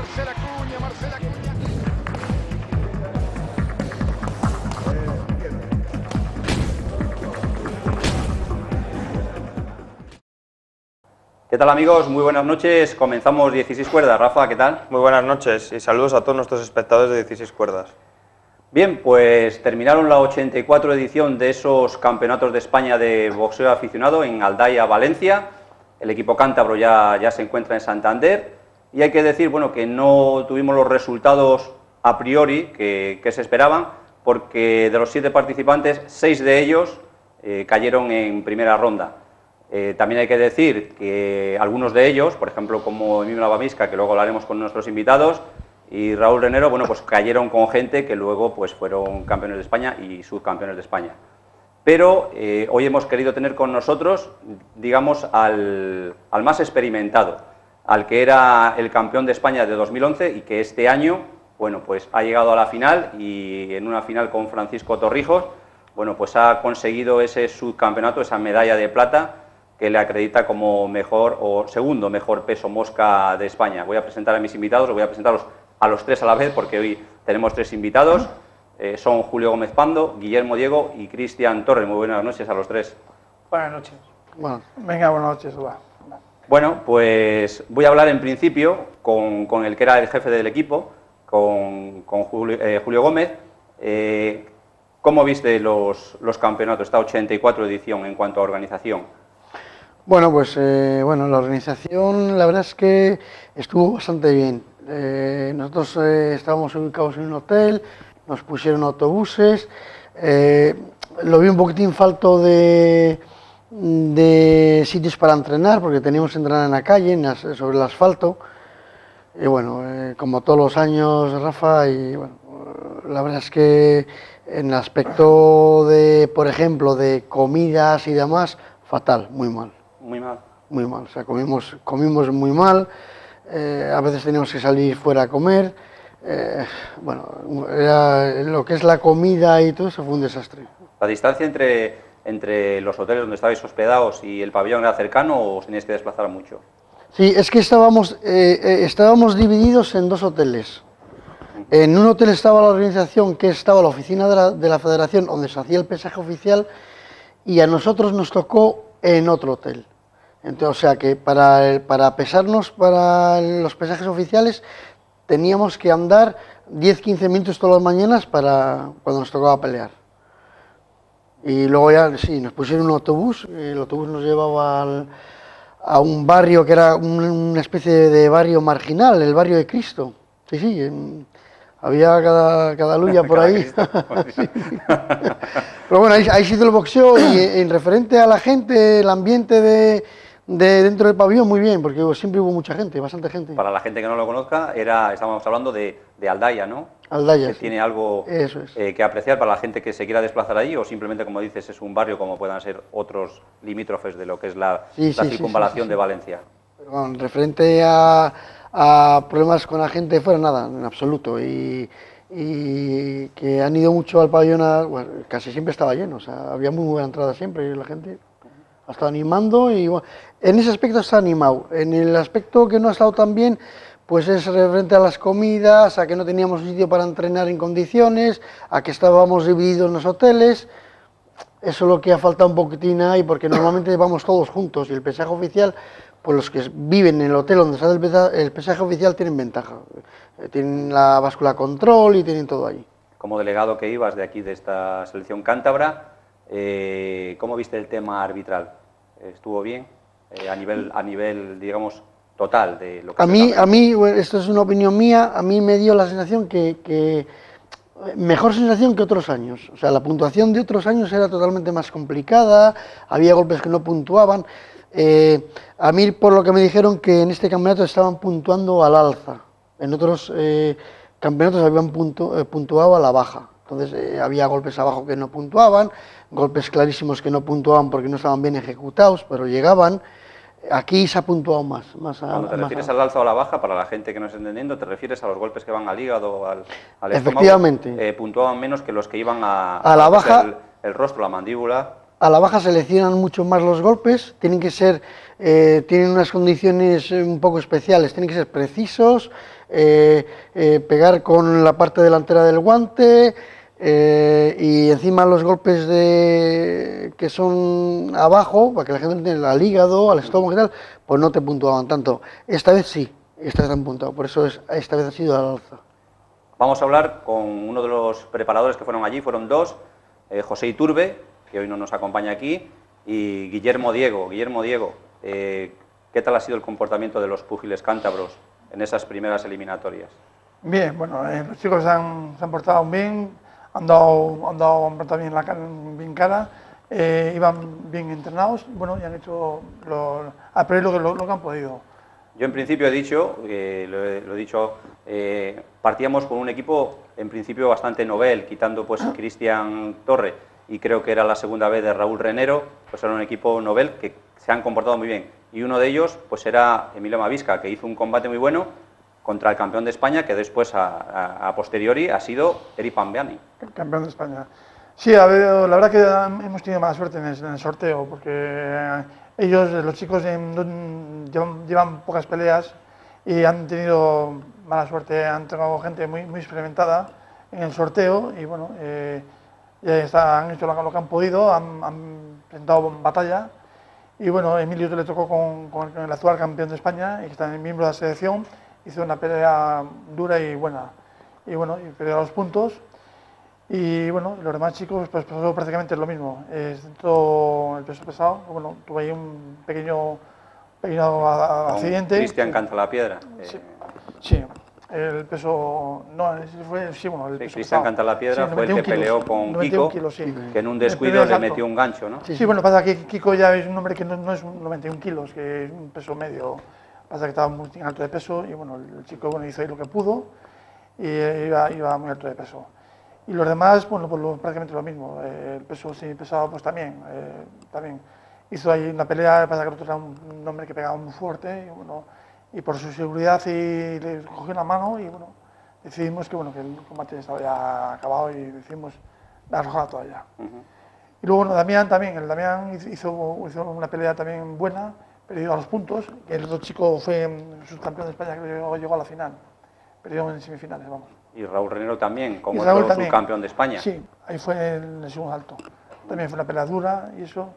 Marcela Acuña, Marcela Acuña. ¿Qué tal, amigos? Muy buenas noches. Comenzamos 16 cuerdas. Rafa, ¿qué tal? Muy buenas noches y saludos a todos nuestros espectadores de 16 cuerdas. Bien, pues terminaron la 84 edición de esos campeonatos de España de boxeo aficionado en Aldaya, Valencia. El equipo cántabro ya se encuentra en Santander y hay que decir, bueno, que no tuvimos los resultados a priori que se esperaban, porque de los 7 participantes, 6 de ellos cayeron en primera ronda. También hay que decir que algunos de ellos, por ejemplo, como Emilio Lavamisca, que luego hablaremos con nuestros invitados, y Raúl Renero, bueno, pues cayeron con gente que luego pues fueron campeones de España y subcampeones de España. Pero hoy hemos querido tener con nosotros, digamos, al más experimentado, al que era el campeón de España de 2011 y que este año, bueno, pues ha llegado a la final y en una final con Francisco Torrijos, bueno, pues ha conseguido ese subcampeonato, esa medalla de plata, que le acredita como mejor o segundo mejor peso mosca de España. Voy a presentar a mis invitados, os voy a presentaros a los 3 a la vez, porque hoy tenemos 3 invitados. Son Julio Gómez Pando, Guillermo Diego y Cristian Torres. Muy buenas noches a los 3. Buenas noches. Bueno, venga, buenas noches. Va. Bueno, pues voy a hablar en principio con el que era el jefe del equipo, con Julio Gómez. ¿Cómo viste los campeonatos, esta 84 edición en cuanto a organización? Bueno, pues la organización, la verdad es que estuvo bastante bien. Nosotros estábamos ubicados en un hotel, nos pusieron autobuses, lo vi un poquitín falto de sitios para entrenar, porque teníamos que entrenar en la calle, sobre el asfalto. Y bueno, como todos los años, Rafa, y bueno, la verdad es que en el aspecto de, por ejemplo, de comidas y demás, fatal, muy mal. Muy mal. Muy mal, o sea, comimos muy mal, a veces teníamos que salir fuera a comer, lo que es la comida y todo eso fue un desastre. ¿La distancia entre los hoteles donde estabais hospedados y el pabellón era cercano o os teníais que desplazar mucho? Sí, es que estábamos divididos en 2 hoteles. En un hotel estaba la organización, que estaba la oficina de la federación, donde se hacía el pesaje oficial, y a nosotros nos tocó en otro hotel. Entonces, o sea que para pesarnos para los pesajes oficiales teníamos que andar 10-15 minutos todas las mañanas para cuando nos tocaba pelear. Y luego ya, sí, nos pusieron un autobús, el autobús nos llevaba a un barrio que era una especie de barrio marginal, el barrio de Cristo. Sí, sí, había cada luya por ahí. Sí. Pero bueno, ahí se hizo el boxeo y en referente a la gente, el ambiente de dentro del pabellón, muy bien, porque siempre hubo mucha gente, bastante gente. Para la gente que no lo conozca, estábamos hablando de Aldaya, ¿no? Aldaya, que sí. Tiene algo que apreciar para la gente que se quiera desplazar allí, o simplemente, como dices, es un barrio como puedan ser otros limítrofes de lo que es la circunvalación de Valencia. Pero bueno, referente a problemas con la gente de fuera, nada, en absoluto. Y que han ido mucho al pabellón, bueno, casi siempre estaba lleno, o sea, había muy buena entrada siempre y la gente ha estado animando y bueno, en ese aspecto está animado. En el aspecto que no ha estado tan bien, pues es referente a las comidas, a que no teníamos sitio para entrenar en condiciones, a que estábamos divididos en los hoteles. Eso es lo que ha faltado un poquitín ahí, porque normalmente vamos todos juntos y el pesaje oficial, pues los que viven en el hotel donde sale el pesaje oficial tienen ventaja. Tienen la báscula control y tienen todo ahí. Como delegado que ibas de aquí, de esta selección cántabra, ¿cómo viste el tema arbitral? ¿Estuvo bien? A nivel, digamos, total de lo que... A mí, bueno, esto es una opinión mía, a mí me dio la sensación que mejor sensación que otros años. O sea, la puntuación de otros años era totalmente más complicada, había golpes que no puntuaban. A mí, por lo que me dijeron, que en este campeonato estaban puntuando al alza. En otros campeonatos habían puntuado a la baja. Entonces había golpes abajo que no puntuaban, golpes clarísimos que no puntuaban porque no estaban bien ejecutados, pero llegaban. Aquí se ha puntuado más. Cuando te refieres al alza o a la baja, para la gente que no está entendiendo, ¿te refieres a los golpes que van al hígado, al estómago? Efectivamente. Puntuaban menos que los que iban a la baja, el rostro, la mandíbula. a la baja seleccionan mucho más los golpes, tienen que ser, tienen unas condiciones un poco especiales, tienen que ser precisos, pegar con la parte delantera del guante, y encima los golpes que son abajo, para que la gente entienda, al hígado, al estómago y tal, pues no te puntuaban tanto. Esta vez sí, esta vez han puntuado, por eso esta vez ha sido al alza. Vamos a hablar con uno de los preparadores que fueron allí, fueron dos, José Iturbe, que hoy no nos acompaña aquí, y Guillermo Diego. Guillermo Diego, ¿qué tal ha sido el comportamiento de los púgiles cántabros en esas primeras eliminatorias? Bien, bueno, los chicos se han portado bien, han dado también bien cara, iban bien entrenados, bueno, y han hecho a priori lo que han podido. Yo en principio he dicho, lo he dicho, partíamos con un equipo en principio bastante novel, quitando pues Cristian Torre, y creo que era la segunda vez de Raúl Renero, pues era un equipo novel que se han comportado muy bien. Y uno de ellos pues era Emilio Mavisca, que hizo un combate muy bueno contra el campeón de España, que después a posteriori ha sido Eri Pambiani. El campeón de España. Sí, la verdad que hemos tenido mala suerte en el sorteo, porque ellos, los chicos, llevan pocas peleas y han tenido mala suerte, han tenido gente muy experimentada en el sorteo y bueno, han hecho lo que han podido, han presentado batalla y bueno, Emilio le tocó con el actual campeón de España y que está miembro de la selección, hizo una pelea dura y buena y bueno, y perdió los puntos. Y bueno, los demás chicos pues pasó prácticamente lo mismo, dentro el peso pesado, bueno, tuve ahí un pequeño accidente. Cristian Cantalapiedra. Sí, el peso, no, fue, sí, bueno, el peso Cristian Cantalapiedra fue el que peleó con Kiko, kilos, sí. que en un descuido le metió un gancho, ¿no? Sí, bueno, pasa que Kiko ya es un hombre que no es 91 kilos, que es un peso medio, pasa que estaba muy alto de peso y bueno, el chico bueno, hizo ahí lo que pudo y iba muy alto de peso. Y los demás, bueno, pues prácticamente lo mismo. El peso sí pesado, pues también hizo ahí una pelea, pasa que el otro era un hombre que pegaba muy fuerte y bueno, y por su seguridad y le cogió una mano y bueno, decidimos que bueno, que el combate estaba ya acabado y decidimos arrojar la toalla. Y luego bueno, Damián también, el Damián hizo una pelea también buena, perdió a los puntos, y el otro chico fue subcampeón de España que llegó a la final, perdió en semifinales, vamos. Y Raúl Renero también, como el subcampeón de España. Sí, ahí fue en el segundo alto. También fue una pelea dura y eso.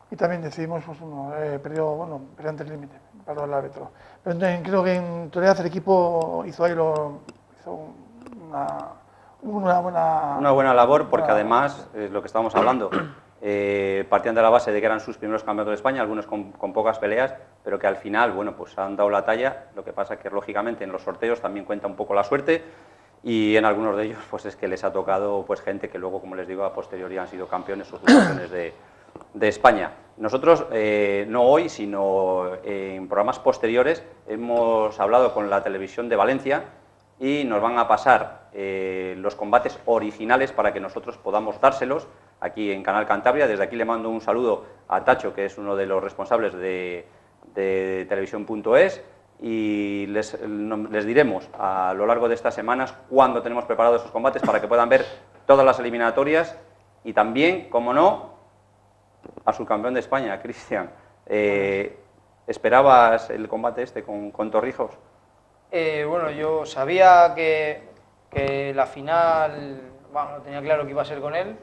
Y también decidimos, pues perdió ante el límite, para el árbitro. Pero entonces, creo que en realidad el equipo hizo ahí una buena labor, porque además, es lo que estábamos hablando, partían de la base de que eran sus primeros campeonatos de España, algunos con pocas peleas, pero que al final, bueno, pues han dado la talla. Lo que pasa que, lógicamente, en los sorteos también cuenta un poco la suerte. Y en algunos de ellos pues es que les ha tocado pues gente que luego, como les digo, a posteriori han sido campeones o subcampeones de España. Nosotros, no hoy, sino en programas posteriores, hemos hablado con la televisión de Valencia y nos van a pasar los combates originales para que nosotros podamos dárselos aquí en Canal Cantabria. Desde aquí le mando un saludo a Tacho, que es uno de los responsables de televisión.es. Y les diremos a lo largo de estas semanas cuándo tenemos preparados esos combates para que puedan ver todas las eliminatorias y también, como no, a su campeón de España, Cristian. ¿Esperabas el combate este con Torrijos? Bueno, yo sabía que la final, bueno, tenía claro que iba a ser con él.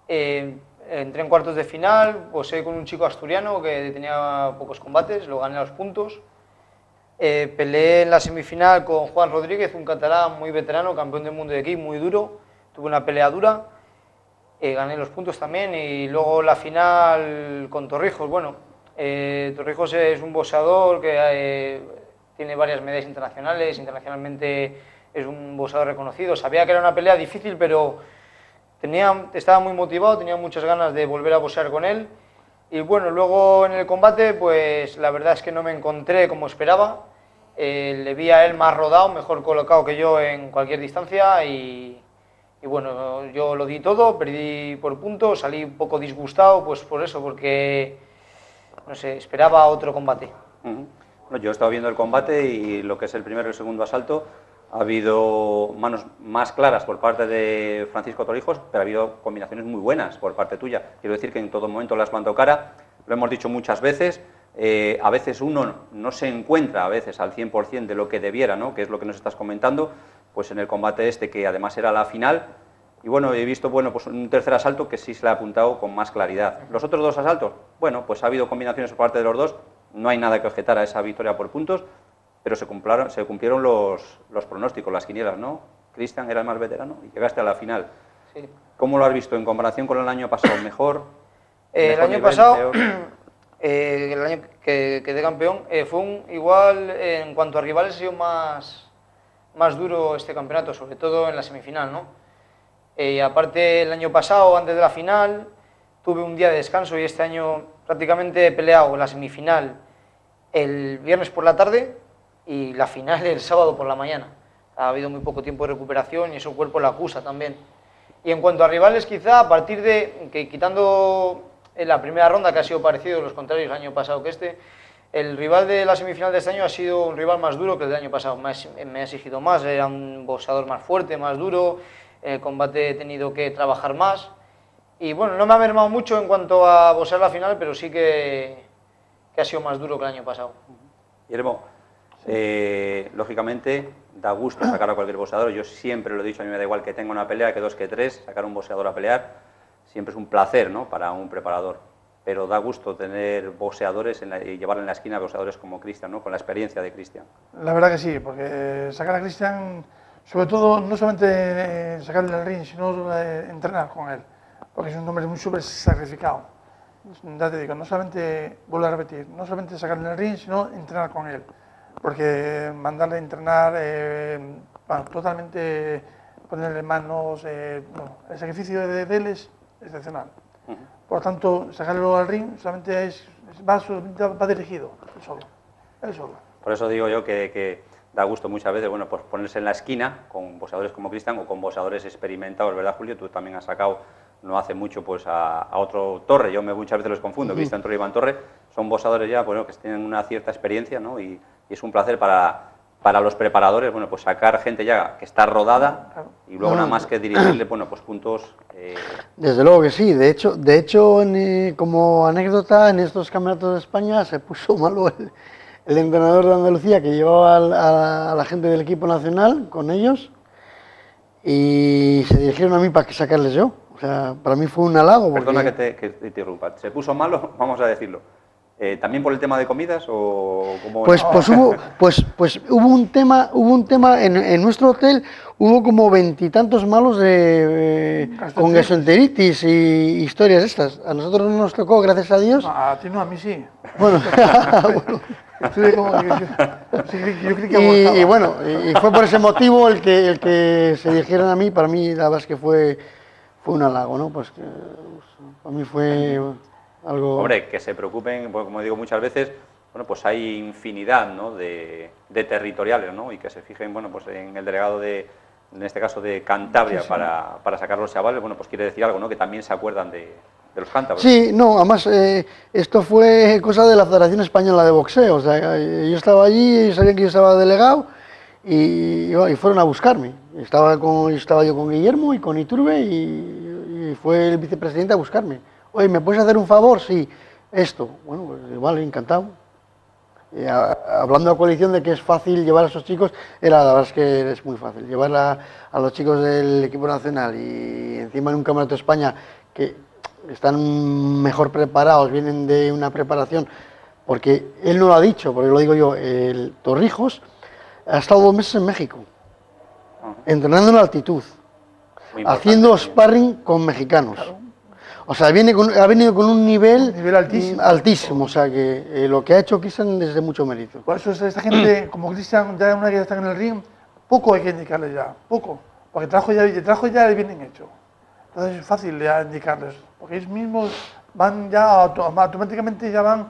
Entré en cuartos de final, posé con un chico asturiano que tenía pocos combates, lo gané a los puntos. Peleé en la semifinal con Juan Rodríguez, un catalán muy veterano, campeón del mundo de kick, muy duro. Tuve una pelea dura, gané los puntos también y luego la final con Torrijos. Bueno, Torrijos es un boxeador que tiene varias medallas internacionales, internacionalmente es un boxeador reconocido. Sabía que era una pelea difícil, pero estaba muy motivado, tenía muchas ganas de volver a boxear con él. Y bueno, luego en el combate, pues la verdad es que no me encontré como esperaba. Le vi a él más rodado, mejor colocado que yo en cualquier distancia y bueno, yo lo di todo, perdí por puntos, salí un poco disgustado, pues por eso, porque, no sé, esperaba otro combate. Bueno, yo he estado viendo el combate y lo que es el primero y el segundo asalto Ha habido manos más claras por parte de Francisco Torrijos, pero ha habido combinaciones muy buenas por parte tuya. Quiero decir que en todo momento le has plantado cara, lo hemos dicho muchas veces, a veces uno no se encuentra a veces al 100% de lo que debiera, ¿no? Que es lo que nos estás comentando, pues en el combate este, que además era la final. Y bueno, he visto pues un tercer asalto que sí se le ha apuntado con más claridad. Los otros dos asaltos, bueno, pues ha habido combinaciones por parte de los dos, no hay nada que objetar a esa victoria por puntos, pero se cumplieron los pronósticos, las quinielas, ¿no? Cristian era el más veterano y llegaste a la final. Sí. ¿Cómo lo has visto en comparación con el año pasado? ¿Mejor? El ¿Mejor año nivel, pasado, peor? el año que quedé campeón, fue igual en cuanto a rivales, ha sido más duro este campeonato, sobre todo en la semifinal, ¿no? Aparte, el año pasado, antes de la final, tuve un día de descanso y este año prácticamente he peleado la semifinal el viernes por la tarde y la final el sábado por la mañana. Ha habido muy poco tiempo de recuperación y eso el cuerpo lo acusa también. Y en cuanto a rivales, quizá a partir de que quitando en la primera ronda, que ha sido parecido a los contrarios el año pasado que este, el rival de la semifinal de este año ha sido un rival más duro que el del año pasado. Me ha exigido más, era un boxeador más fuerte, más duro, en el combate he tenido que trabajar más. Y bueno, no me ha mermado mucho en cuanto a boxear la final, pero sí que ha sido más duro que el año pasado. Guillermo, lógicamente da gusto sacar a cualquier boxeador. Yo siempre lo he dicho, a mí me da igual que tenga una pelea, que dos, que tres, sacar a un boxeador a pelear siempre es un placer, ¿no?, para un preparador. Pero da gusto tener boxeadores y llevar en la esquina a boxeadores como Cristian, ¿no?, con la experiencia de Cristian. La verdad que sí, porque sacar a Cristian, sobre todo, no solamente sacarle del ring, sino entrenar con él, porque es un hombre muy súper sacrificado. Ya te digo, no solamente, vuelvo a repetir, no solamente sacarle del ring, sino entrenar con él, porque mandarle a entrenar, bueno, totalmente ponerle manos, bueno, el sacrificio de él es excepcional. Por lo tanto, sacarlo al ring solamente va dirigido, él solo. Por eso digo yo que da gusto muchas veces, bueno, pues ponerse en la esquina con boxeadores como Cristian o con boxeadores experimentados, ¿verdad, Julio? Tú también has sacado no hace mucho pues a otro Torre, yo muchas veces los confundo, Cristian Torre y Iván Torre, son boxeadores ya, bueno, que tienen una cierta experiencia, ¿no? Y es un placer para los preparadores, bueno, pues sacar gente ya que está rodada y luego nada más que dirigirle, bueno, pues puntos. Desde luego que sí, de hecho como anécdota, en estos campeonatos de España se puso malo el entrenador de Andalucía que llevaba a la gente del equipo nacional con ellos y se dirigieron a mí para que sacarles yo. O sea, para mí fue un halago. Porque... Perdona que te interrumpa, ¿se puso malo? Vamos a decirlo. ¿También por el tema de comidas o cómo? Pues hubo un tema en nuestro hotel, hubo como 20 y tantos malos con gastroenteritis y historias estas. A nosotros no nos tocó, gracias a Dios. No, a ti no, a mí sí. Bueno, y bueno, y fue por ese motivo el que se dijeron a mí. Para mí la verdad es que fue un halago, ¿no? Pues que para mí fue algo... Hombre, que se preocupen, pues, como digo muchas veces, bueno, pues hay infinidad, ¿no?, de territoriales, ¿no?, y que se fijen, bueno, pues en el delegado en este caso de Cantabria, sí, sí, para sacar los chavales, bueno, pues quiere decir algo, ¿no?, que también se acuerdan de los cántabros. Sí, no, además esto fue cosa de la Federación Española de Boxeo, o sea, yo estaba allí, sabían que yo estaba delegado y fueron a buscarme. Estaba yo con Guillermo y con Iturbe y fue el vicepresidente a buscarme. Oye, ¿me puedes hacer un favor? Sí, esto. Bueno, pues vale, encantado. Hablando a coalición de que es fácil llevar a esos chicos, la verdad es que es muy fácil. Llevar a los chicos del equipo nacional y encima en un campeonato de España que están mejor preparados, vienen de una preparación, porque él no lo ha dicho, porque lo digo yo, el Torrijos ha estado 2 meses en México, entrenando en altitud, haciendo sparring con mexicanos. Claro. O sea, ha venido con un nivel altísimo, o sea, que lo que ha hecho Cristian es de mucho mérito. Por eso esta gente, como Cristian, ya una vez que están en el ring, poco hay que indicarles ya, poco, porque el trabajo ya le vienen hecho. Entonces es fácil ya indicarles, porque ellos mismos van ya automáticamente llevan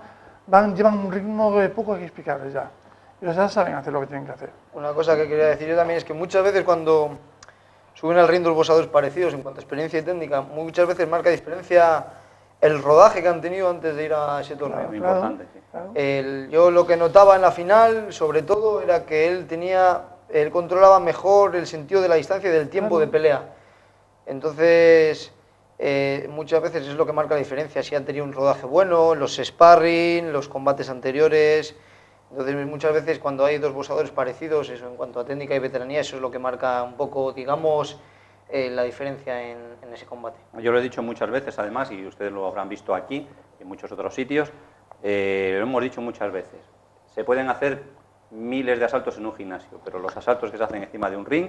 un ritmo que poco hay que explicarles ya. Ellos ya saben hacer lo que tienen que hacer. Una cosa que quería decir yo también es que muchas veces cuando suben al ring dos boxeadores parecidos en cuanto a experiencia y técnica, muchas veces marca diferencia el rodaje que han tenido antes de ir a ese torneo. Muy importante, sí. Yo lo que notaba en la final, sobre todo, era que él tenía él controlaba mejor el sentido de la distancia y del tiempo de pelea. Entonces, muchas veces es lo que marca la diferencia, si han tenido un rodaje bueno, los sparring, los combates anteriores. Entonces, muchas veces cuando hay dos boxeadores parecidos, eso en cuanto a técnica y veteranía, eso es lo que marca un poco, digamos, la diferencia en ese combate. Yo lo he dicho muchas veces, además, y ustedes lo habrán visto aquí y en muchos otros sitios, lo hemos dicho muchas veces, se pueden hacer miles de asaltos en un gimnasio, pero los asaltos que se hacen encima de un ring,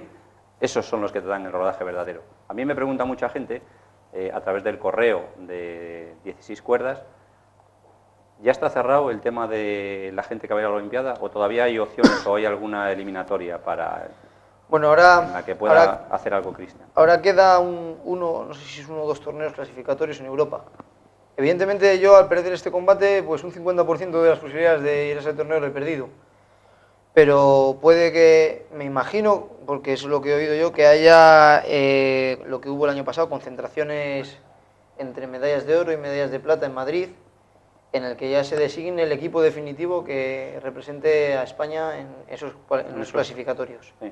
esos son los que te dan el rodaje verdadero. A mí me pregunta mucha gente, a través del correo de 16 cuerdas, ¿ya está cerrado el tema de la gente que va a ir a la Olimpiada o todavía hay opciones o hay alguna eliminatoria para bueno, ahora, en la que pueda hacer algo Cristian? Ahora queda uno, no sé si es uno o dos torneos clasificatorios en Europa. Evidentemente yo al perder este combate, pues un 50% de las posibilidades de ir a ese torneo lo he perdido. Pero puede que, me imagino, porque es lo que he oído yo, que haya lo que hubo el año pasado, concentraciones entre medallas de oro y medallas de plata en Madrid, en el que ya se designe el equipo definitivo que represente a España en esos clasificatorios. Sí.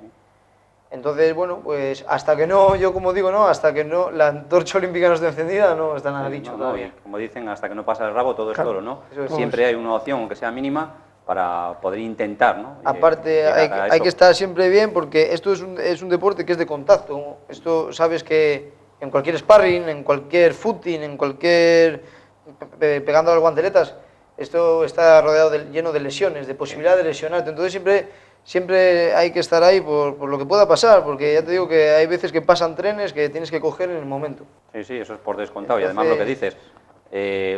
Entonces, bueno, pues hasta que no, yo como digo, no, hasta que no la antorcha olímpica no esté encendida, no está nada dicho todavía. Y como dicen, hasta que no pasa el rabo todo es oro, ¿no? Es. Siempre hay una opción, aunque sea mínima, para poder intentar, ¿no? Aparte, hay que estar siempre bien porque esto es un deporte que es de contacto. Esto sabes que en cualquier sparring, en cualquier footing, en cualquier pegando a las guanteletas, esto está rodeado lleno de lesiones, de posibilidad de lesionarte. Entonces siempre hay que estar ahí por lo que pueda pasar, porque ya te digo que hay veces que pasan trenes que tienes que coger en el momento. Sí, sí, eso es por descontado. Entonces, y además lo que dices,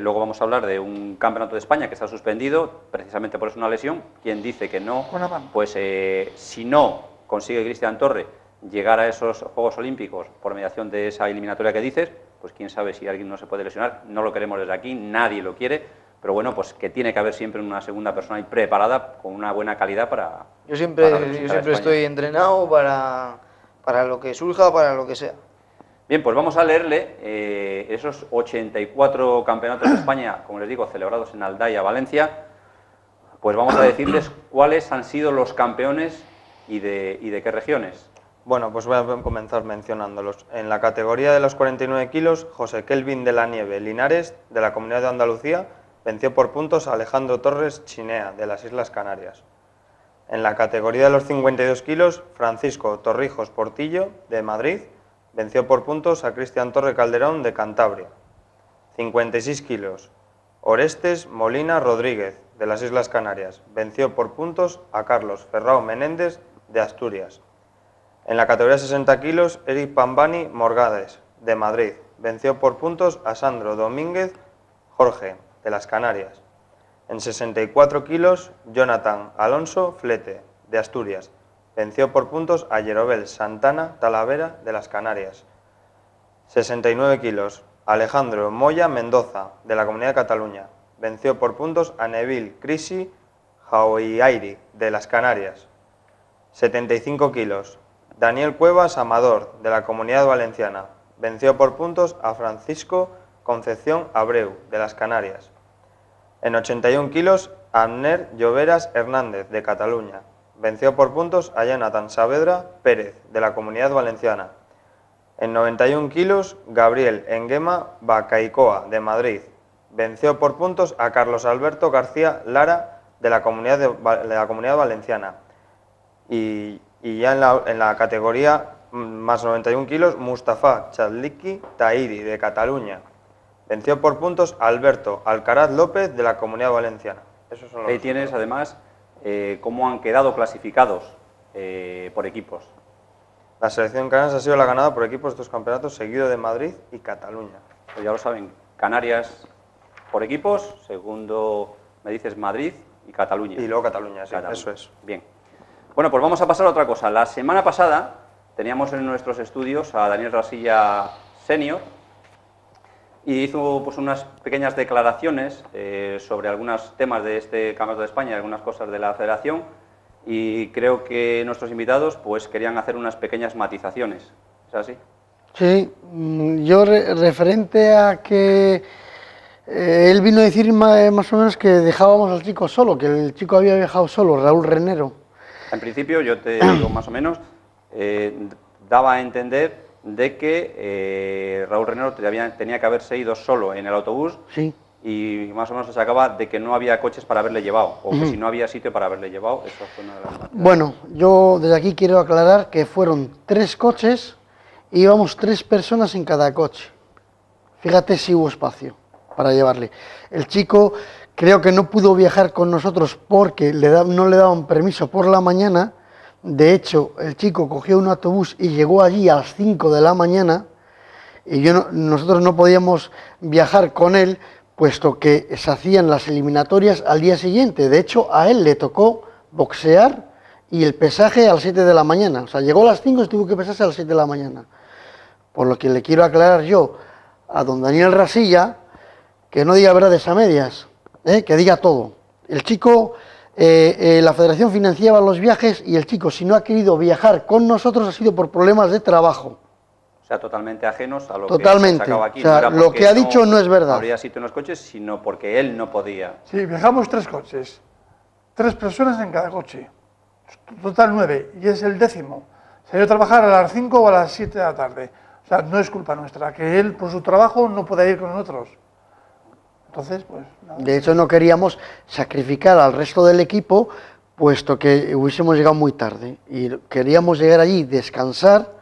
luego vamos a hablar de un campeonato de España que está suspendido, precisamente por una lesión. Quien dice que no, pues si no consigue Cristian Torre llegar a esos Juegos Olímpicos por mediación de esa eliminatoria que dices, pues quién sabe si alguien no se puede lesionar. No lo queremos desde aquí, nadie lo quiere, pero bueno, pues que tiene que haber siempre una segunda persona ahí preparada con una buena calidad para... Yo siempre estoy entrenado para lo que surja, para lo que sea. Bien, pues vamos a leerle esos 84 campeonatos de España, como les digo, celebrados en Aldaya, Valencia. Pues vamos a decirles cuáles han sido los campeones y de qué regiones. Bueno, pues voy a comenzar mencionándolos. En la categoría de los 49 kilos, José Kelvin de la Nieve Linares, de la Comunidad de Andalucía, venció por puntos a Alejandro Torres Chinea, de las Islas Canarias. En la categoría de los 52 kilos, Francisco Torrijos Portillo, de Madrid, venció por puntos a Cristian Torre Calderón, de Cantabria. 56 kilos, Orestes Molina Rodríguez, de las Islas Canarias, venció por puntos a Carlos Ferrao Menéndez, de Asturias. En la categoría 60 kilos, Eric Pambani Morgades, de Madrid, venció por puntos a Sandro Domínguez Jorge, de las Canarias. En 64 kilos, Jonathan Alonso Flete, de Asturias, venció por puntos a Yerobel Santana Talavera, de las Canarias. 69 kilos, Alejandro Moya Mendoza, de la Comunidad de Cataluña, venció por puntos a Neville Crisi Jauiairi, de las Canarias. 75 kilos, Daniel Cuevas Amador, de la Comunidad Valenciana, venció por puntos a Francisco Concepción Abreu, de las Canarias. En 81 kilos, Abner Lloveras Hernández, de Cataluña, venció por puntos a Jonathan Saavedra Pérez, de la Comunidad Valenciana. En 91 kilos, Gabriel Enguema Bacaicoa, de Madrid, venció por puntos a Carlos Alberto García Lara, de la Comunidad Valenciana. Y ya en la categoría más 91 kilos, Mustafa Chadliki Tahiri, de Cataluña, venció por puntos a Alberto Alcaraz López, de la Comunidad Valenciana. Esos son los Ahí tienes, además, cómo han quedado clasificados por equipos. La selección canaria ha sido la ganada por equipos de estos campeonatos, seguido de Madrid y Cataluña. Pues ya lo saben, Canarias por equipos, segundo, me dices, Madrid y Cataluña. Y luego Cataluña, sí, Cataluña. eso es. Bien. Bueno, pues vamos a pasar a otra cosa. La semana pasada teníamos en nuestros estudios a Daniel Rasilla Senior y hizo pues unas pequeñas declaraciones sobre algunos temas de este Campeonato de España, algunas cosas de la Federación, y creo que nuestros invitados pues querían hacer unas pequeñas matizaciones. ¿Es así? Sí, yo referente a que él vino a decir más o menos que dejábamos al chico solo, que el chico había viajado solo, Raúl Renero. En principio, yo te digo más o menos, daba a entender de que Raúl Renero tenía que haberse ido solo en el autobús. Sí. Y más o menos se sacaba de que no había coches para haberle llevado, o que si no había sitio para haberle llevado, eso fue una de las... Bueno, yo desde aquí quiero aclarar que fueron 3 coches y íbamos 3 personas en cada coche. Fíjate si hubo espacio para llevarle. El chico creo que no pudo viajar con nosotros porque no le daban permiso por la mañana. De hecho, el chico cogió un autobús y llegó allí a las 5 de la mañana y nosotros no podíamos viajar con él, puesto que se hacían las eliminatorias al día siguiente. De hecho, a él le tocó boxear y el pesaje a las 7 de la mañana. O sea, llegó a las 5 y tuvo que pesarse a las 7 de la mañana. Por lo que le quiero aclarar yo a don Daniel Rasilla, que no diga verdades a medias, que diga todo. El chico, la federación financiaba los viajes y el chico, si no ha querido viajar con nosotros, ha sido por problemas de trabajo. O sea, totalmente ajenos a lo Totalmente. que se sacaba aquí. O sea, No era lo que ha dicho no es verdad. Habría sitio en los coches, sino porque él no podía. Sí, viajamos 3 coches, 3 personas en cada coche, total 9, y es el 10º. Se dio a trabajar a las 5 o a las 7 de la tarde. O sea, no es culpa nuestra, que él por su trabajo no puede ir con nosotros. Entonces, pues nada. De hecho, no queríamos sacrificar al resto del equipo, puesto que hubiésemos llegado muy tarde. Y queríamos llegar allí, descansar.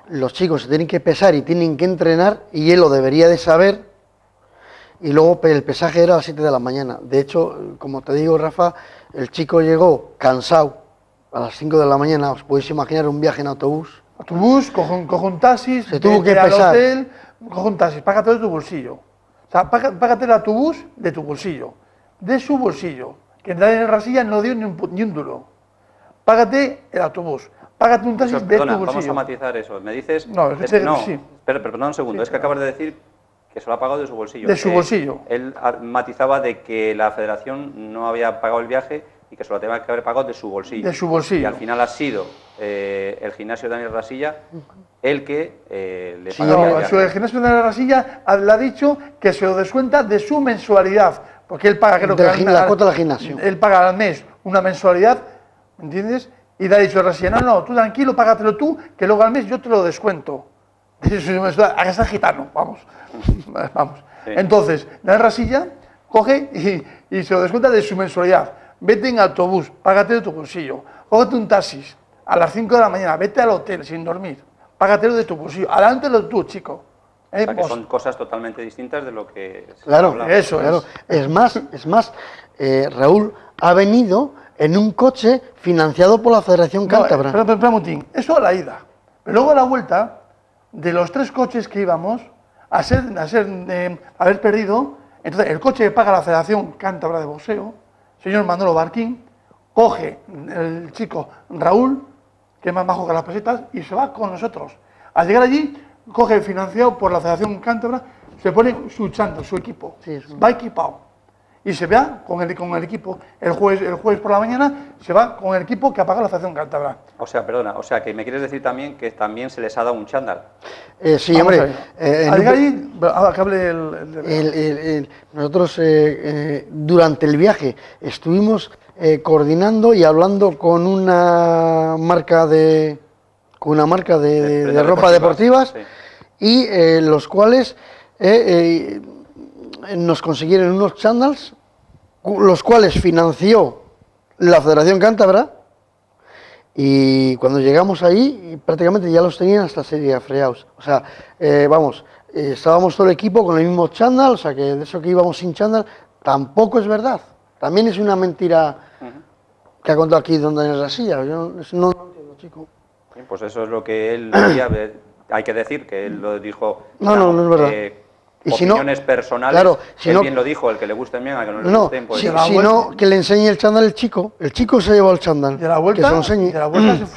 Los chicos se tienen que pesar y tienen que entrenar, y él lo debería de saber. Y luego el pesaje era a las 7 de la mañana. De hecho, como te digo, Rafa, el chico llegó cansado a las 5 de la mañana. Os podéis imaginar un viaje en autobús. Autobús, cojo un taxi, Se tuvo que vete al pesar. hotel, cojo un taxi, págatelo de tu bolsillo. O sea, págate el autobús de tu bolsillo, de su bolsillo, que Daniel Rasilla no dio ni un duro. Págate el autobús, págate un taxi de Perdona, tu bolsillo. vamos a matizar eso. Me dices... No, sí. Pero perdón un segundo, Sí, es que acabas de decir que se lo ha pagado de su bolsillo. De su bolsillo. Él matizaba de que la federación no había pagado el viaje y que se lo tenía que haber pagado de su bolsillo. De su bolsillo. Y al final ha sido el gimnasio de Daniel Rasilla el que le Sí, pagaría el No, viaje. el gimnasio de Daniel Rasilla le ha dicho que se lo descuenta de su mensualidad, porque él paga, creo que La cuota del gimnasio. Él paga al mes una mensualidad, ¿me entiendes? Y le ha dicho Rasilla, no, tú tranquilo, págatelo tú, que luego al mes yo te lo descuento. De su mensualidad, a que sea gitano, vamos. Vamos. Sí. Entonces, Daniel Rasilla coge y se lo descuenta de su mensualidad. Vete en autobús, págate de tu bolsillo. Cógete un taxi a las 5 de la mañana, vete al hotel sin dormir, págatelo de tu bolsillo. Adelántalo tú, chico. O sea, que son cosas totalmente distintas de lo que se Claro, hablaba. eso claro. Es más, Raúl ha venido en un coche financiado por la Federación Cántabra. Espera un momentín, eso a la ida. Pero luego a la vuelta, de los 3 coches que íbamos, haber perdido, entonces el coche que paga la Federación Cántabra de Boxeo, señor Manolo Barquín, coge el chico Raúl, que es más bajo que las pesetas, y se va con nosotros. Al llegar allí, coge financiado por la Federación Cántabra, se pone su chándal, su equipo, Sí, eso. va equipado. Y se va con el equipo. El jueves por la mañana se va con el equipo que ha pagado la Federación Cántabra. O sea, perdona, o sea, que me quieres decir también que también se les ha dado un chándal. Sí, Vamos a hombre. ver. Al llegar allí, que hable Nosotros durante el viaje estuvimos coordinando y hablando con una marca de prendas ropa deportivas, sí. y los cuales nos consiguieron unos chándals, los cuales financió la Federación Cántabra, y cuando llegamos ahí prácticamente ya los tenían hasta seriafreados. O sea, estábamos todo el equipo con el mismo chándal, o sea que de eso que íbamos sin chándal tampoco es verdad. También es una mentira que ha contado aquí don Daniel Rasilla. Yo no entiendo, chico. Sí, pues eso es lo que él decía. Hay que decir que él lo dijo. No es verdad. Y si no, opiniones personales, claro, si él no- bien lo dijo, el que le gusten bien, al que no le No, gusten, pues... si no, que le enseñe el chándal el chico se llevó el chándal. de la Que vuelta, se lo enseñe.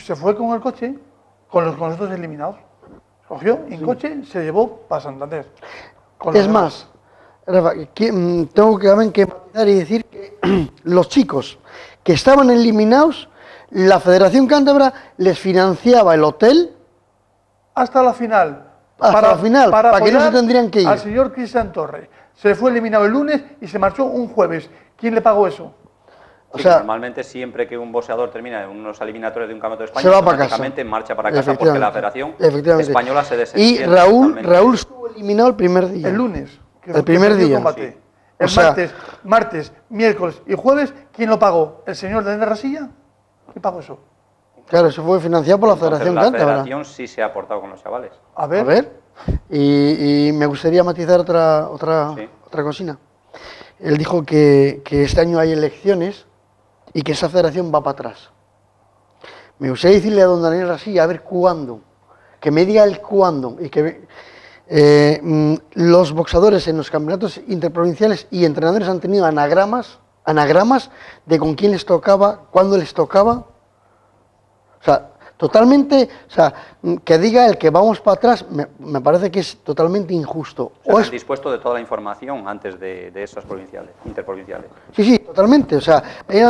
se fue con el coche, con los otros eliminados. Cogió y en coche se llevó para Santander. Con Es los más, Rafa, tengo que también que matizar y decir que los chicos que estaban eliminados, la Federación Cántabra les financiaba el hotel hasta la final. Hasta la final, para que no se apoyar tendrían que ir. Al señor Cristian Torre. Se fue eliminado el lunes y se marchó un jueves. ¿Quién le pagó eso? O Sí, sea, normalmente siempre que un boxeador termina en unos eliminatorios de un campeonato de España, se va para casa. automáticamente marcha para casa porque la Federación Efectivamente. Española se Y desentiende Raúl totalmente. estuvo eliminado el primer día. El lunes. El primer perdió día. Combate. Sí. El O sea, martes, miércoles y jueves, ¿quién lo pagó? ¿El señor de la Rasilla? ¿Quién pagó eso? Claro, eso fue financiado por la Entonces, Federación la Cántabra. Federación sí se ha aportado con los chavales. A ver. A ver, y me gustaría matizar otra cosina. Él dijo que este año hay elecciones y que esa federación va para atrás. Me gustaría decirle a don Daniel Rasilla, a ver cuándo, que me diga el cuándo, y que los boxadores en los campeonatos interprovinciales y entrenadores han tenido anagramas de con quién les tocaba, cuándo les tocaba. O sea, totalmente, o sea, que diga el que vamos para atrás, me parece que es totalmente injusto. O sea, es, han dispuesto de toda la información antes de esas interprovinciales. sí, totalmente. O sea,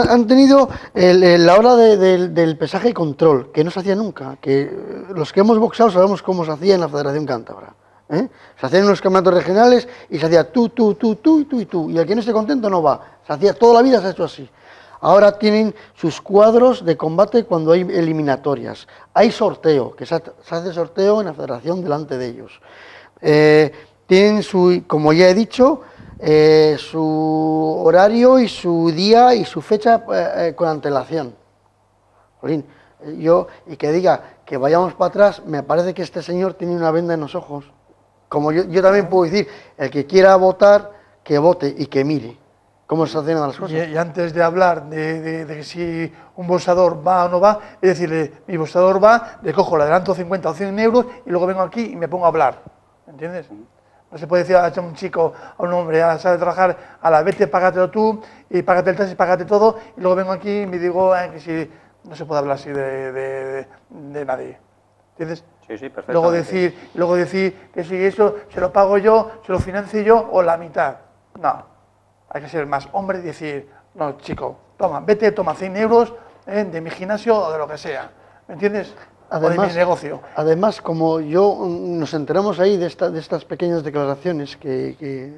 han tenido la hora del pesaje y control, que no se hacía nunca. Que los que hemos boxeado sabemos cómo se hacía en la Federación Cántabra. Se hacían en los campeonatos regionales y se hacía tú, y tú. Y el que no esté contento no va. Se hacía toda la vida, se ha hecho así. Ahora tienen sus cuadros de combate cuando hay eliminatorias. Hay sorteo, que se hace sorteo en la federación delante de ellos. Tienen como ya he dicho, su horario y su día y su fecha con antelación. Jolín, y que diga que vayamos para atrás, me parece que este señor tiene una venda en los ojos. Como yo también puedo decir, el que quiera votar, que vote y que mire cómo se hacen las cosas. Y antes de hablar de si un boxeador va o no va, es decirle, mi boxeador va, le cojo, le adelanto 50 o 100 euros y luego vengo aquí y me pongo a hablar. ¿Entiendes? No se puede decir a un chico, a un hombre, sabe trabajar, a la vete, págatelo tú, y págate el taxi, págate todo, y luego vengo aquí y me digo que si no se puede hablar así de nadie. ¿Entiendes? Sí, perfectamente. Luego decir que si eso se lo pago yo, se lo financio yo o la mitad. No. Hay que ser más hombre y decir, no, chico, toma 100 euros de mi gimnasio o de lo que sea. ¿Me entiendes? Además, o de mi negocio. Además, como nos enteramos ahí de estas pequeñas declaraciones que,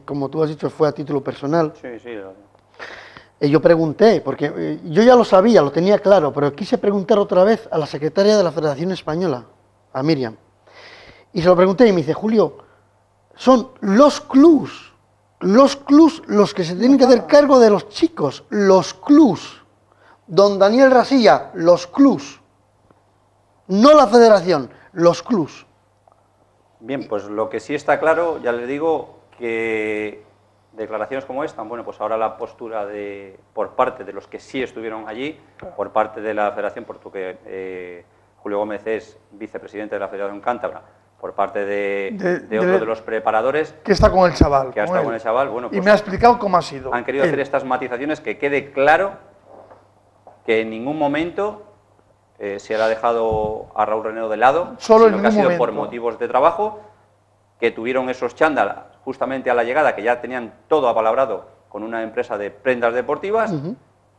como tú has dicho, fue a título personal. Sí. Yo pregunté, porque yo ya lo sabía, lo tenía claro, pero quise preguntar otra vez a la secretaria de la Federación Española, a Miriam. Y se lo pregunté y me dice, Julio, son los clubs los que se tienen que hacer cargo de los chicos, los clubs. Don Daniel Rasilla, los clubs. No la federación, los clubs. Bien, pues lo que sí está claro, ya les digo, que declaraciones como esta, bueno, pues ahora la postura por parte de los que sí estuvieron allí, por parte de la federación, porque Julio Gómez es vicepresidente de la Federación Cántabra, por parte de otro de los preparadores. Que está con el chaval. Que ha estado con el chaval, bueno, pues y me ha explicado cómo ha sido. Han querido hacer estas matizaciones, que quede claro que en ningún momento se le ha dejado a Raúl Renedo de lado, sino que ha sido por motivos de trabajo, que tuvieron esos chándal justamente a la llegada, que ya tenían todo apalabrado con una empresa de prendas deportivas,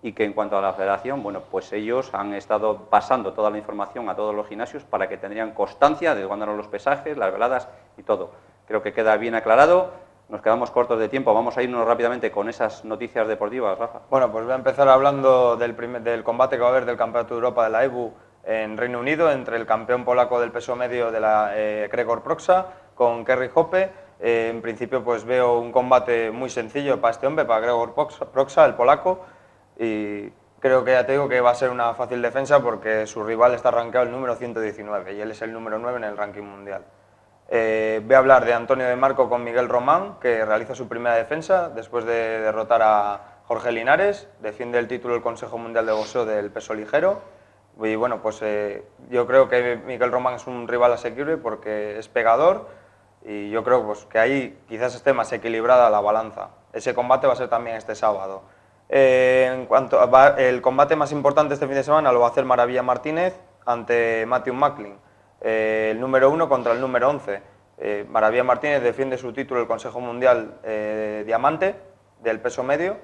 y que en cuanto a la federación, bueno, pues ellos han estado pasando toda la información a todos los gimnasios para que tendrían constancia de cuándo eran los pesajes, las veladas y todo. Creo que queda bien aclarado. Nos quedamos cortos de tiempo, vamos a irnos rápidamente con esas noticias deportivas, Rafa. Bueno, pues voy a empezar hablando del combate que va a haber del Campeonato de Europa de la EBU en Reino Unido, entre el campeón polaco del peso medio de la Gregor Proksa con Kerry Hoppe. En principio pues veo un combate muy sencillo para este hombre, para Gregor Proksa, el polaco, y creo que ya te digo que va a ser una fácil defensa porque su rival está rankeado el número 119 y él es el número 9 en el ranking mundial. Voy a hablar de Antonio de Marco con Miguel Román, que realiza su primera defensa después de derrotar a Jorge Linares, defiende el título del Consejo Mundial de Boxeo del peso ligero. Y bueno, pues yo creo que Miguel Román es un rival asequible porque es pegador y yo creo pues, que ahí quizás esté más equilibrada la balanza. Ese combate va a ser también este sábado. En cuanto el combate más importante este fin de semana lo va a hacer Maravilla Martínez ante Matthew Macklin, el número 1 contra el número 11. Maravilla Martínez defiende su título del Consejo Mundial Diamante del peso medio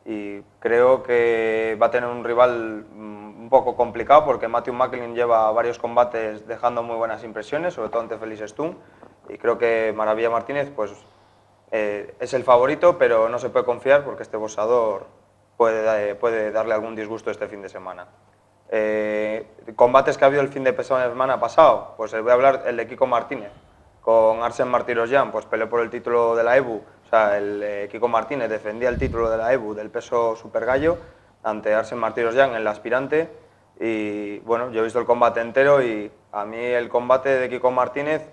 y creo que va a tener un rival un poco complicado porque Matthew Macklin lleva varios combates dejando muy buenas impresiones, sobre todo ante Félix Stung, y creo que Maravilla Martínez pues, es el favorito, pero no se puede confiar porque este boxeador puede darle algún disgusto este fin de semana. Combates que ha habido el fin de semana pasado, pues voy a hablar el de Kiko Martínez con Arsen Martirosyan, pues peleó por el título de la EBU. O sea, Kiko Martínez defendía el título de la EBU del peso super gallo ante Arsen Martirosyan, el aspirante. Y bueno, yo he visto el combate entero y a mí el combate de Kiko Martínez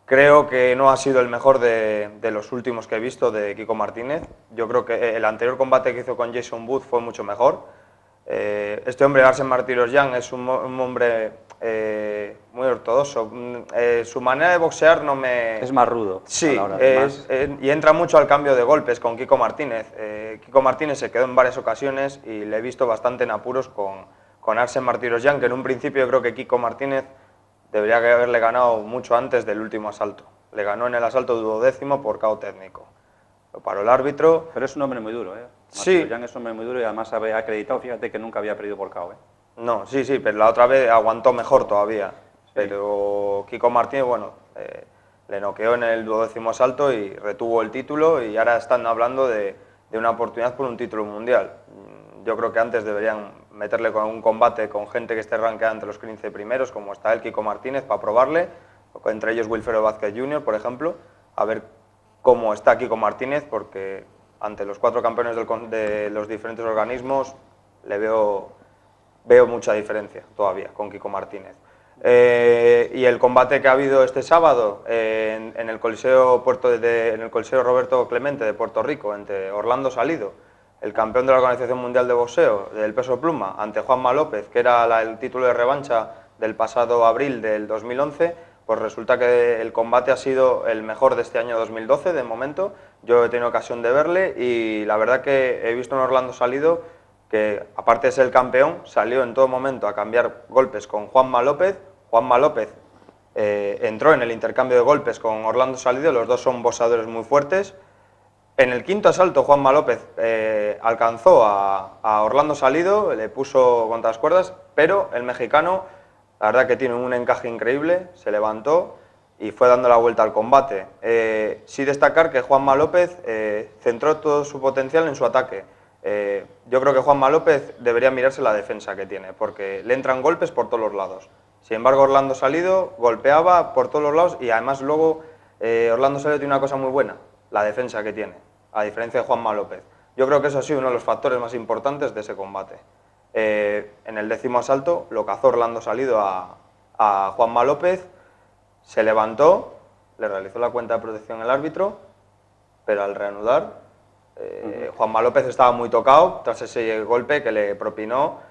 creo que no ha sido el mejor de los últimos que he visto de Kiko Martínez. Yo creo que el anterior combate que hizo con Jason Booth fue mucho mejor. Este hombre, Arsen Martirosyan, es un hombre muy ortodoxo. Su manera de boxear no me... Es más rudo. Sí, y entra mucho al cambio de golpes con Kiko Martínez. Kiko Martínez se quedó en varias ocasiones y le he visto bastante en apuros con Arsen Martirosyan, que en un principio creo que Kiko Martínez debería haberle ganado mucho antes del último asalto. Le ganó en el asalto 12º por KO técnico. Lo paró el árbitro. Pero es un hombre muy duro, ¿eh? Sí. Martirosyan es un hombre muy duro y además había acreditado, fíjate que nunca había perdido por KO, ¿eh? No, sí, pero la otra vez aguantó mejor todavía. Sí. Pero Kiko Martínez, bueno, le noqueó en el 12º asalto y retuvo el título y ahora están hablando de una oportunidad por un título mundial. Yo creo que antes deberían meterle con un combate con gente que esté rankeada entre los 15 primeros, como está el Kiko Martínez, para probarle, entre ellos Wilfredo Vázquez Jr., por ejemplo, a ver cómo está Kiko Martínez, porque ante los 4 campeones de los diferentes organismos le veo mucha diferencia todavía con Kiko Martínez. Y el combate que ha habido este sábado en el Coliseo Roberto Clemente de Puerto Rico, entre Orlando Salido, el campeón de la Organización Mundial de Boxeo del peso pluma, ante Juanma López, que era el título de revancha del pasado abril del 2011, pues resulta que el combate ha sido el mejor de este año 2012, de momento. Yo he tenido ocasión de verle y la verdad que he visto en Orlando Salido que, aparte de ser el campeón, salió en todo momento a cambiar golpes con Juanma López. Juanma López entró en el intercambio de golpes con Orlando Salido, los dos son boxeadores muy fuertes. En el 5º asalto, Juanma López alcanzó a Orlando Salido, le puso contra las cuerdas, pero el mexicano, la verdad que tiene un encaje increíble, se levantó y fue dando la vuelta al combate. Sí destacar que Juanma López centró todo su potencial en su ataque. Yo creo que Juanma López debería mirarse la defensa que tiene, porque le entran golpes por todos los lados. Sin embargo, Orlando Salido golpeaba por todos los lados y además luego Orlando Salido tiene una cosa muy buena, la defensa que tiene, a diferencia de Juanma López. Yo creo que eso ha sido uno de los factores más importantes de ese combate. En el 10º asalto lo cazó Orlando Salido a Juanma López, se levantó, le realizó la cuenta de protección el árbitro, pero al reanudar, Juanma López estaba muy tocado tras ese golpe que le propinó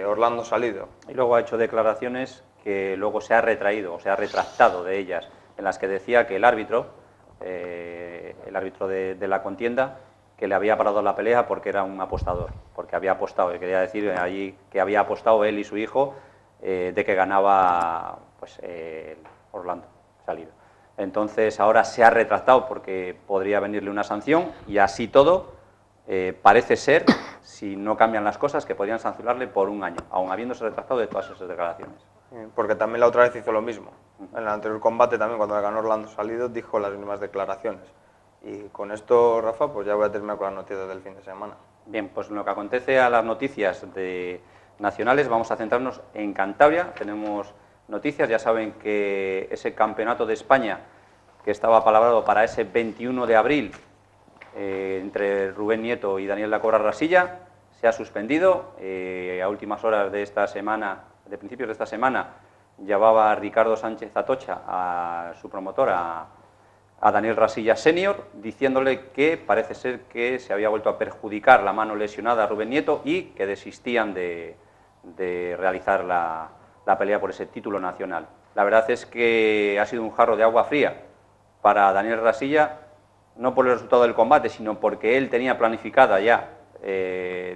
Orlando Salido. Y luego ha hecho declaraciones que luego se ha retraído, o se ha retractado de ellas, en las que decía que el árbitro de la contienda, que le había parado la pelea porque era un apostador, porque había apostado, y quería decir allí que había apostado él y su hijo de que ganaba pues, Orlando Salido. Entonces ahora se ha retractado porque podría venirle una sanción y así todo parece ser, si no cambian las cosas, que podrían sancionarle por 1 año, aun habiéndose retractado de todas esas declaraciones. Porque también la otra vez hizo lo mismo. En el anterior combate también, cuando le ganó Orlando Salido, dijo las mismas declaraciones. Y con esto, Rafa, pues ya voy a terminar con las noticias del fin de semana. Bien, pues en lo que acontece a las noticias nacionales, vamos a centrarnos en Cantabria. Tenemos noticias, ya saben que ese campeonato de España que estaba palabrado para ese 21 de abril entre Rubén Nieto y Daniel Lacobra Rasilla se ha suspendido. A últimas horas de esta semana, de principios de esta semana, llevaba a Ricardo Sánchez Atocha, a su promotor, a Daniel Rasilla Senior, diciéndole que parece ser que se había vuelto a perjudicar la mano lesionada a Rubén Nieto y que desistían de realizar la pelea por ese título nacional. La verdad es que ha sido un jarro de agua fría para Daniel Rasilla, no por el resultado del combate, sino porque él tenía planificada ya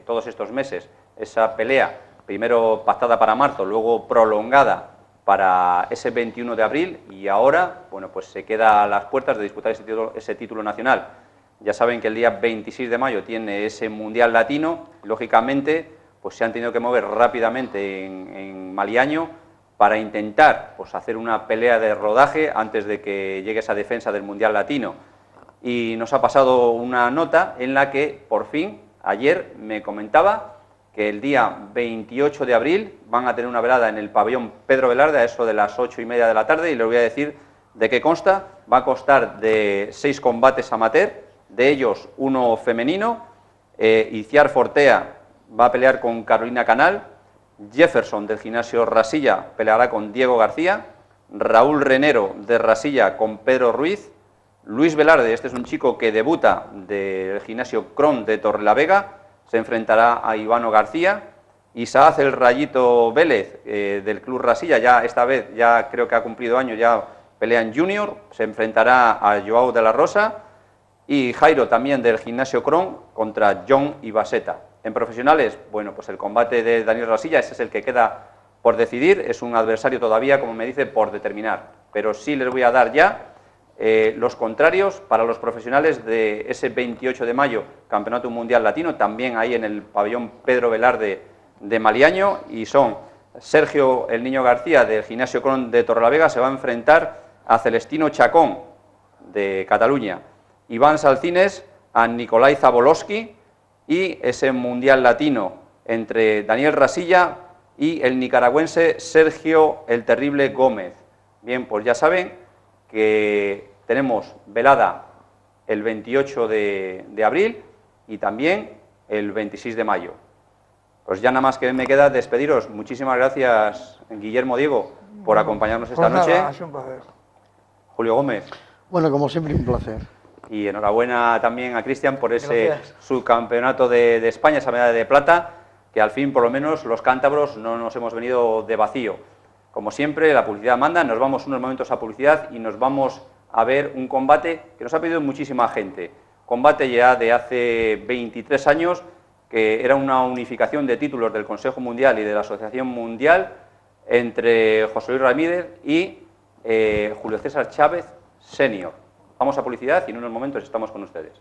todos estos meses esa pelea, primero pactada para marzo, luego prolongada para ese 21 de abril y ahora, bueno, pues se queda a las puertas de disputar ese título nacional. Ya saben que el día 26 de mayo tiene ese Mundial Latino, y, lógicamente, pues se han tenido que mover rápidamente en Maliaño para intentar pues, hacer una pelea de rodaje antes de que llegue esa defensa del Mundial Latino. Y nos ha pasado una nota en la que, por fin, ayer me comentaba que el día 28 de abril van a tener una velada en el pabellón Pedro Velarde a eso de las 8:30 de la tarde, y les voy a decir de qué consta. Va a constar de 6 combates amateur, de ellos uno femenino. Iciar Fortea va a pelear con Carolina Canal, Jefferson del gimnasio Rasilla peleará con Diego García, Raúl Renero de Rasilla con Pedro Ruiz, Luis Velarde, este es un chico que debuta del gimnasio Cron de Torrelavega, se enfrentará a Ivano García. Isaac el Rayito Vélez del Club Rasilla, ya esta vez ya creo que ha cumplido años, ya pelea en junior, se enfrentará a Joao de la Rosa. Y Jairo también del gimnasio Cron contra John Ibaseta. En profesionales, bueno, pues el combate de Daniel Rasilla, ese es el que queda por decidir, es un adversario todavía, como me dice, por determinar, pero sí les voy a dar ya los contrarios para los profesionales de ese 28 de mayo, Campeonato Mundial Latino, también ahí en el pabellón Pedro Velarde de Maliaño, y son Sergio el Niño García del gimnasio Cron de Torrelavega, se va a enfrentar a Celestino Chacón de Cataluña, Iván Salcines a Nicolai Zabolowski, y ese Mundial Latino entre Daniel Rasilla y el nicaragüense Sergio el Terrible Gómez. Bien, pues ya saben que tenemos velada el 28 de abril y también el 26 de mayo. Pues ya nada más que me queda despediros. Muchísimas gracias, Guillermo, Diego, por acompañarnos esta noche. Ha sido un placer. Julio Gómez. Bueno, como siempre, un placer. Y enhorabuena también a Cristian por ese subcampeonato de España, esa medalla de plata, que al fin, por lo menos, los cántabros no nos hemos venido de vacío. Como siempre, la publicidad manda, nos vamos unos momentos a publicidad y nos vamos a ver un combate que nos ha pedido muchísima gente. Combate ya de hace 23 años, que era una unificación de títulos del Consejo Mundial y de la Asociación Mundial entre José Luis Ramírez y Julio César Chávez Senior. Vamos a publicidad y en unos momentos estamos con ustedes.